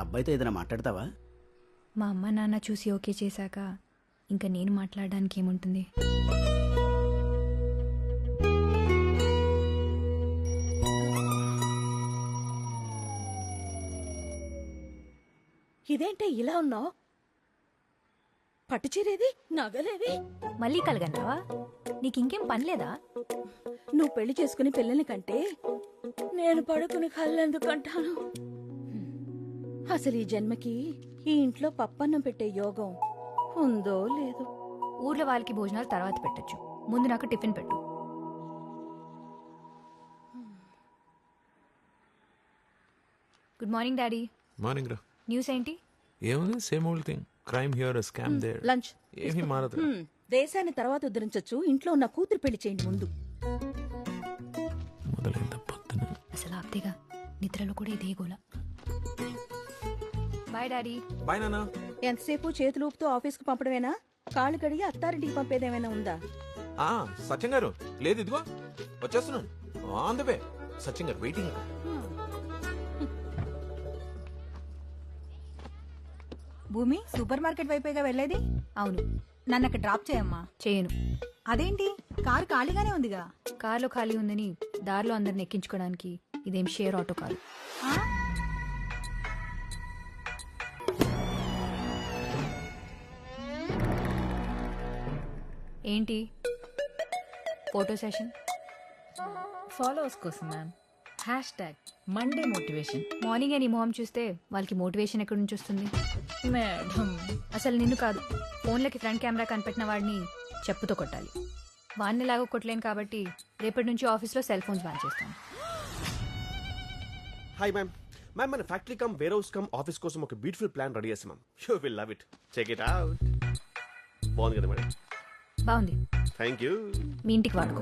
అబ్బాయితో ఏదైనా మాట్లాడతావా? మా అమ్మ నాన్న చూసి ఓకే చేశాక ఇంకా నేను మాట్లాడడానికి ఏముంటుంది? ఇదేంటే ఇలా ఉన్నావు? పట్టుచీరేది, నగలేవి? మళ్ళీ కలగన్నావా? నీకు ఇంకేం పని లేదా? నువ్వు పెళ్లి చేసుకుని పిల్లల్ని కంటే నేను పడుకుని కళ్ళెందుకంటాను? అసలు ఈ జన్మకి ఈ ఇంట్లో పప్పన్నం పెట్టే యోగం ఉందో లేదో. ఊర్లో వాళ్ళకి భోజనాలు తర్వాత పెట్టచ్చు, ముందు నాకు టిఫిన్ పెట్టు. Good morning daddy. మార్నింగ్ రా. న్యూస్ ఏంటి? ఏముంది, same old thing. Crime here, scam there. లంచ్ ఏమీ మారదు. దేశాన్ని తర్వాత ఉద్ధరించొచ్చు, ఇంట్లో ఉన్న కూతురు పెళ్లి చేయండి ముందు. మొదలైంది పొద్దున. అసలు ఆప్తేగా, నిద్రలో కూడా ఇదే గోల. Bye daddy. బాయ్ నాన్న. ఎంతసేపు చేతులు ఊపుతూ ఆఫీస్కి పంపడమేనా? కాళ్ళు కడిగి అత్తారింటికి పంపేదేమైనా ఉందా? సత్యం గారు లేదు, ఇదిగో వచ్చేస్తున్నాను. On the way. సత్యం గారు వెయిటింగ్. భూమి, సూపర్ మార్కెట్ వైపేగా వెళ్ళేది? అవును. నన్ను అక్కడ డ్రాప్ చేయమ్మా. చేయను. అదేంటి, కారు ఖాళీగానే ఉందిగా? కార్లో ఖాళీ ఉందని దారిలో అందరిని ఎక్కించుకోవడానికి ఇదేం షేర్ ఆటో కాదు. ఆ? ఏంటి ఫోటో సెషన్? ఫాలోవర్స్ కోసం మ్యామ్. #Monday motivation. మార్నింగ్ నీ మొహం చూస్తే వాళ్ళకి మోటివేషన్ ఎక్కడి నుంచి వస్తుంది? మేడం, అసలు నిన్ను కాదు, ఫోన్లకి ఫ్రంట్ కెమెరా కనిపెట్టిన వాడిని చెప్పుతో కొట్టాలి. వాడిని లాగా కొట్టలేను కాబట్టి రేపటి నుంచి ఆఫీస్లో సెల్ ఫోన్స్ బ్యాన్ చేస్తాను. Hi ma'am. మ్యామ్, మన factory cum warehouse cum office కోసం ఒక బ్యూటిఫుల్ ప్లాన్ రెడీ చేస్తాం ma'am. You will love it. Check it out. బాగుంది కదా మేడం? బాగుంది. Thank you. మీ ఇంటికి వాడుకో.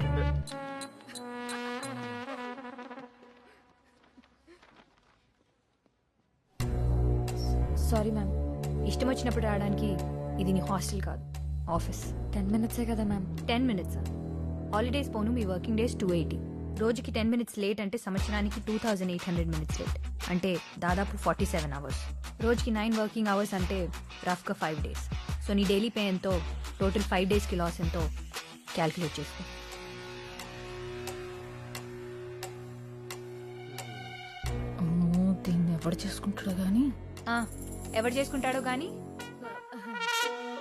సారీ మ్యామ్, ఇష్టం వచ్చినప్పుడు రావడానికి ఇది నీ హాస్టల్ కాదు, ఆఫీస్. 10 minutes కదా మ్యామ్. 10 minutes? హాలిడేస్ పోను మీ వర్కింగ్ డేస్ 280. రోజుకి 10 minutes లేట్ అంటే సంవత్సరానికి 2800 minutes లేట్, అంటే దాదాపు 47 hours. రోజుకి 9 వర్కింగ్ అవర్స్ అంటే రఫ్గా 5 days. సో నీ డైలీ పే ఎంతో, టోటల్ 5 daysకి లాస్ ఎంతో క్యాల్కులేట్ చేసుకో. అమ్మో, దీన్ని ఎవడు చేసుకుంటాడో గానీ. ఎవరు చేసుకుంటాడో గానీ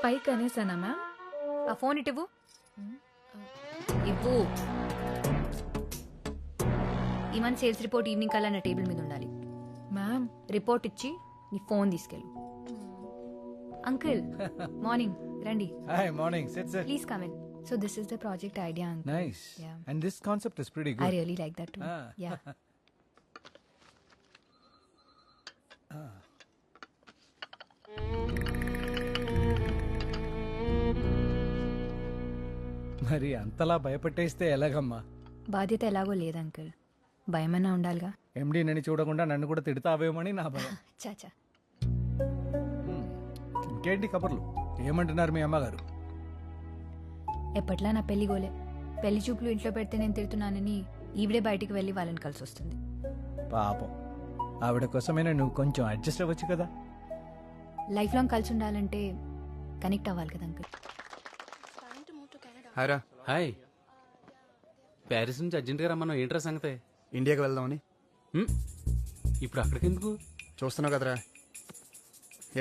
పైకి అనేసానా మ్యామ్? ఆ ఫోన్ ఇవ్వు. ఇవ్వు. ఈ మంత్ సేల్స్ రిపోర్ట్ ఈవినింగ్ కల్లా నా టేబుల్ మీద ఉండాలి. మ్యామ్, రిపోర్ట్ ఇచ్చి నీ ఫోన్ తీసుకెళ్ళు. అంకుల్, మార్నింగ్ రండి. Hi, morning. Sit. Please come in. So this is the project idea uncle. Nice. Yeah. And this concept is pretty good. I really like that too. Ah. Yeah. మరి అంతలా భయపెట్టేస్తే ఎలాగమ్మా? బాధ్యత ఎలాగో లేదు uncle, భయమన్నా ఉండాలిగా. ఎండి నన్ను చూడకుండా నన్ను కూడా తిడతావేమని నా భయం. చాచా. ఇంకేంటి కబుర్లు? ఏమంటున్నారు మీ అమ్మగారు? ఎప్పట్లా నా పెళ్లి గోలే. పెళ్లి చూపులు ఇంట్లో పెడితే నేను తిడుతున్నానని ఈవిడే బయటికి వెళ్ళి వాళ్ళని కలిసి వస్తుంది. పాపం, ఆవిడ కోసమైనా నువ్వు కొంచెం అడ్జస్ట్ అవ్వచ్చు కదా. లైఫ్ లాంగ్ కలిసి ఉండాలంటే కనెక్ట్ అవ్వాలి కదా అంకుల్. హాయ్ రా. హాయ్. ప్యారిస్ నుంచి అర్జెంట్గా రమ్మన్నావు, ఏంట్రా సంగతే? ఇండియాకి వెళ్దామని. ఇప్పుడు అక్కడికి ఎందుకు? చూస్తున్నావు కదరా,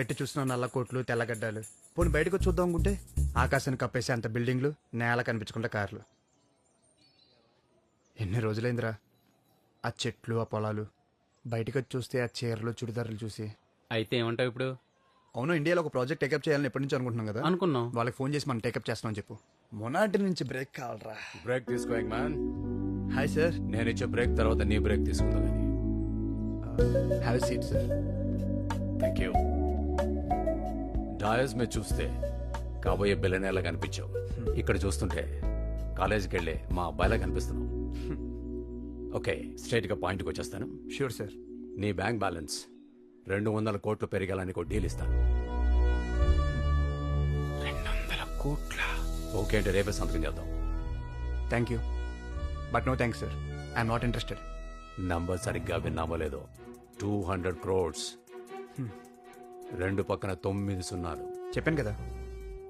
ఎట్టి చూస్తున్నావు నల్ల కోట్లు తెల్లగడ్డలు. పోనీ బయటకు వచ్చి చూద్దాం అనుకుంటే ఆకాశాన్ని కప్పేసి అంత బిల్డింగ్లు, నేల కనిపించకుండా కార్లు. ఎన్ని రోజులైందిరా ఆ చెట్లు, ఆ పొలాలు. బయటకు వచ్చి చూస్తే ఆ చీరలు, చుడిదారులు చూసి. అయితే ఏమంటావు ఇప్పుడు? అవును, ఇండియాలో ఒక ప్రాజెక్ట్ టేకప్ చేయాలని ఎప్పటి నుంచి అనుకుంటున్నాం కదా. అనుకున్నాం. వాళ్ళకి ఫోన్ చేసి మనం టేకప్ చేస్తామని చెప్పు. మొనాటి నుంచి బ్రేక్ కావాలరా. బ్రేక్ తీసుకో మ్యాన్. Hi sir. నేను ఇచ్చే బ్రేక్ తర్వాత నీ బ్రేక్ తీసుకుందాం. Have seat sir. Thank you. డాయస్ మీద చూస్తే కాబోయే బిల్లనేలా కనిపించావు, ఇక్కడ చూస్తుంటే కాలేజీకి వెళ్ళే మా అబ్బాయిలా కనిపిస్తున్నావు. ఓకే, స్ట్రైట్గా పాయింట్కి వచ్చేస్తాను. Sure sir. నీ బ్యాంక్ బ్యాలెన్స్ 200 కోట్లు పెరిగాలని ఒక డీల్ ఇస్తాను. 200 కోట్ల? ఓకే అంటే రేపే సంతకం చేద్దాం. Thank you, but no thanks sir. I'm not interested. Number సరిగ్గా విన్నామో లేదో, 200 crores. రెండు పక్కన 9 సున్నాలు. చెప్పాను కదా,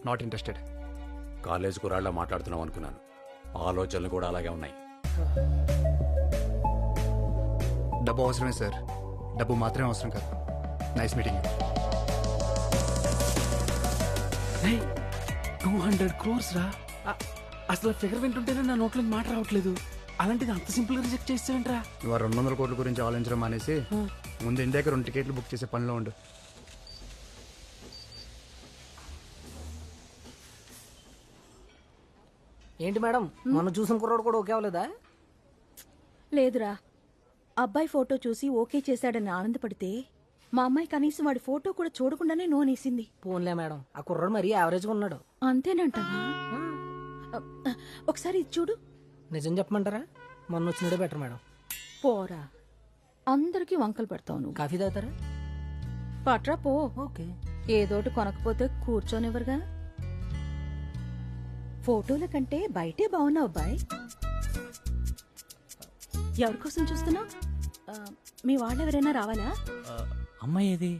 నాట్ ఇంట్రెస్టెడ్. కాలేజ్ కురాళ్ళ మాట్లాడుతున్నాం అనుకున్నాను. ఆలోచనలు కూడా అలాగే ఉన్నాయి. డబ్బు అవసరమే సార్, డబ్బు మాత్రమే అవసరం కాదు. Nice meeting. 200 crores రా. అసలు ఫిగర్ వింటుంటేనే నా నోట్లో మాట రావట్లేదు. అలాంటిది అంత సింపుల్ గా రిజెక్ట్ చేస్తావేంట్రా? నువ్వు 200 కోట్ల గురించి ఆలోచించడం మానేసి ముందు ఇండియాకి 2 టికెట్లు బుక్ చేసే పనిలో ఉండు. ఏంటి మేడం, మొన్న చూసిన కుర్రాడు కూడా ఓకే అవ్వలేదా? లేదురా, అబ్బాయి ఫోటో చూసి ఓకే చేశాడని ఆనందపడితే మా అమ్మాయి కనీసం వాడి ఫోటో కూడా చూడకుండానే నోనేసింది. పోన్లే మేడం, ఆ కుర్రాడు మరీ యావరేజ్గా ఉన్నాడు. అంతేనంటావా? ఒకసారి ఇది చూడు. నిజం చెప్పమంటారా? మొన్న వచ్చినడే బెటర్ మేడం. పోరా, అందరికీ వంకలు పెడతావు నువ్వు. కాఫీ తాగుతారా? పట్రా పో. ఓకే. ఏదోటి కొనకపోతే కూర్చోనివ్వరుగా. ఫోటోల కంటే బయటే బాగున్నావు అబ్బాయి. ఎవరి కోసం చూస్తున్నావు? మీ వాళ్ళెవరైనా రావాలా? అమ్మాయి ఏది?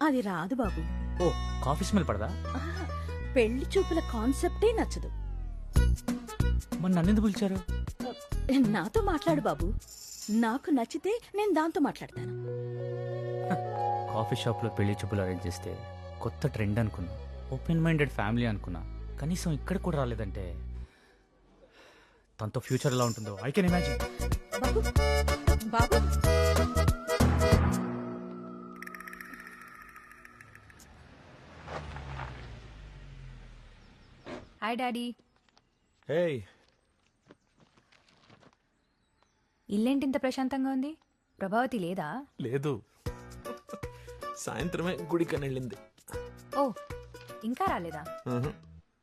అది రాదు బాబు. ఓ, కాఫీ స్మెల్ పడదా? ఆహా, పెళ్లి చూపుల కాన్సెప్టే నచ్చదు. మరి నన్నెందుకు పిలిచారు? నాతో మాట్లాడు బాబు. నాకు నచ్చితే నేను దాంతో మాట్లాడతాను. కాఫీ షాప్లో పెళ్లి చూపులు అరేంజ్ చేస్తే కొత్త ట్రెండ్ అనుకున్నా, ఓపెన్ మైండెడ్ ఫ్యామిలీ అనుకున్నా. కనీసం ఇక్కడ కూడా రాలేదంటే తనతో ఫ్యూచర్ ఎలా ఉంటుందో ఐ కెన్ ఇమాజిన్. బాబు బాబు, హాయ్ డాడీ. హే, ఇల్లేంటి ఇంత ప్రశాంతంగా ఉంది? ప్రభావతి లేదా? లేదు, సాయంత్రమే గుడికని వెళ్ళింది. ఓ, ఇంకా రాలేదా? ఉహు.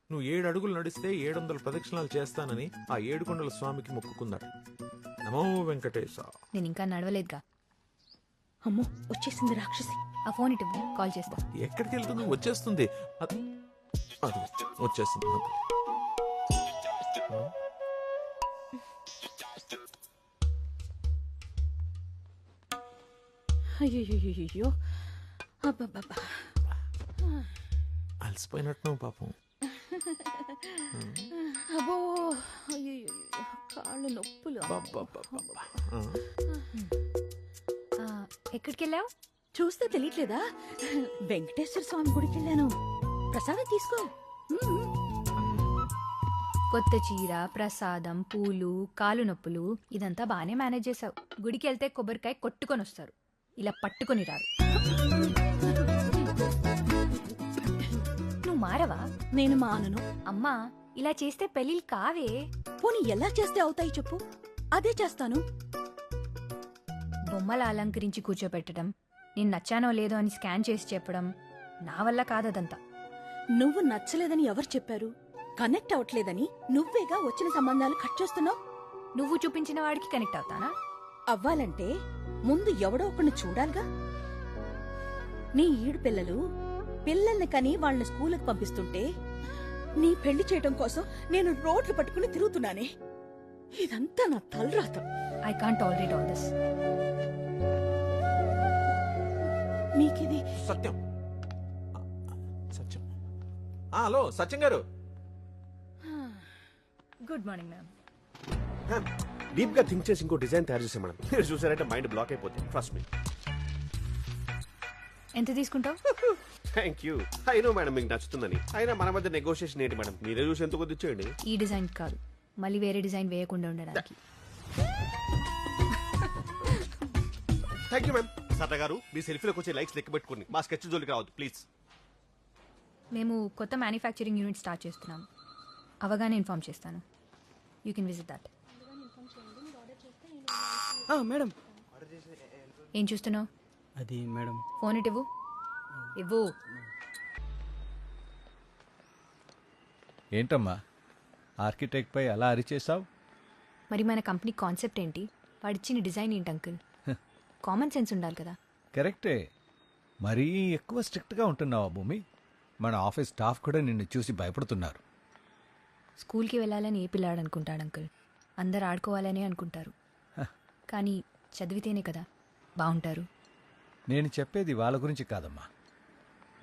నువ్వు 7 అడుగులు నడిస్తే 700 ప్రదక్షిణాలు చేస్తానని ఆ 7 కొండల స్వామికి మొక్కుకున్నాడు. నమో వెంకటేశ. నేను ఇంకా నడవలేదుగా. అమ్మో వచ్చేసింది రాక్షసి. ఆ ఫోన్ ఇటు కాల్ చేస్తా. ఎక్కడికి వెళ్తుంది? వచ్చేస్తుంది. అది వచ్చేసింది. అయ్యో, అబ్బబ్బబ్బా, అలసిపోయినట్టు పాపం. అబ్బో, అయ్యో, కాళ్ళు నొప్పులు. ఎక్కడికి వెళ్ళావు? చూస్తే తెలియట్లేదా? వెంకటేశ్వర స్వామి గుడికి వెళ్ళాను. ప్రసాదం తీసుకో. కొత్త చీర, ప్రసాదం, పూలు, కాలు నొప్పులు ఇదంతా బానే మేనేజ్ చేసావు. గుడికి వెళ్తే కొబ్బరికాయ కొట్టుకొని వస్తారు, ఇలా పట్టుకొని రారు. నువ్వు మారవా? నేను మానను. అమ్మా, ఇలా చేస్తే పెళ్ళిళ్ళు కావే. పోనీ ఎలా చేస్తే అవుతాయి చెప్పు, అదే చేస్తాను. బొమ్మల అలంకరించి కూర్చోపెట్టడం, నేను నచ్చానో లేదో అని స్కాన్ చేసి చెప్పడం నా వల్ల కాదదంతా. నువ్వు నచ్చలేదని ఎవరు చెప్పారు? కనెక్ట్ అవట్లేదని నువ్వేగా వచ్చిన సంబంధాలు కట్ చేస్తున్నావు. నువ్వు చూపించిన వాడికి కనెక్ట్ అవుతానా? అవ్వాలంటే ముందు ఎవడో ఒకరిని చూడాలిగా. నీ ఈడు పిల్లల్ని కని వాళ్ళని స్కూల్కి పంపిస్తుంటే నీ పెళ్లి చేయడం కోసం నేను రోడ్లు పట్టుకుని తిరుగుతున్నానే. ఇదంతా నా తలరాత. I can't tolerate all this. మీకిది Satyam. Satyam. Hello Satyam garu. Good morning ma'am. Deep గా థింక్ చేసి ఇంకో డిజైన్ తయారు చేసాం మేడం. మీరు చూసారంటే మైండ్ బ్లాక్ అయిపోతుంది. Trust me. ఎంత తీసుకుంటావు? Thank you. అయినో మేడం మీకు నచ్చుతుందని. అయినా మన మధ్య నెగోషియేషన్ ఏంటి మేడం? మీరే చూసి ఎంత కొద్ది ఇచ్చేయండి. ఈ డిజైన్ కాదు, మళ్ళీ వేరే డిజైన్ వేయకుండా ఉండడానికి. Thank you ma'am. సరదా గారు, మీ సెల్ఫీలోకి వచ్చే లైక్స్ లెక్క పెట్టుకోండి. మా స్కెచ్ జోలికి రావద్దు ప్లీజ్. మేము కొత్త మ్యానుఫ్యాక్చరింగ్ యూనిట్ స్టార్ట్ చేస్తున్నాం. అవగానే ఇన్ఫార్మ్ చేస్తాను. You can visit that. Madam, ఏం చూస్తున్నావు? అది మేడం. ఫోన్ ఇటు ఇవ్వు. ఏంటమ్మా ఆర్కిటెక్ట్ పై అలా అరిచేసావు? మరి మన కంపెనీ కాన్సెప్ట్ ఏంటి? వాడిచ్చిన డిజైన్ ఏంటి అంకుల్? కామన్ సెన్స్ ఉండాలి కదా. కరెక్టే. మరీ ఎక్కువ స్ట్రిక్ట్గా ఉంటున్నావా భూమి? మన ఆఫీస్ స్టాఫ్ కూడా నిన్ను చూసి భయపడుతున్నారు. స్కూల్కి వెళ్ళాలని ఏ పిల్లాడు అనుకుంటాడు అంకుల్? అందరు ఆడుకోవాలనే అనుకుంటారు. కానీ చదివితేనే కదా బాగుంటారు. నేను చెప్పేది వాళ్ళ గురించి కాదమ్మా,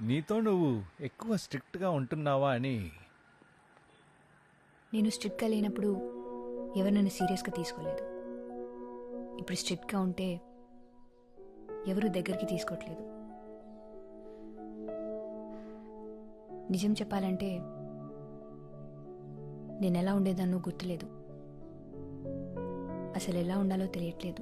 నీతో నువ్వు ఎక్కువ స్ట్రిక్ట్గా ఉంటున్నావా అని. నేను స్ట్రిక్ట్గా లేనప్పుడు ఎవరు నన్ను సీరియస్గా తీసుకోలేదు. ఇప్పుడు స్ట్రిక్ట్గా ఉంటే ఎవరు దగ్గరికి తీసుకోవట్లేదు. నిజం చెప్పాలంటే నేను ఎలా ఉండేదాన్నో గుర్తులేదు. అసలు ఎలా ఉండాలో తెలియట్లేదు.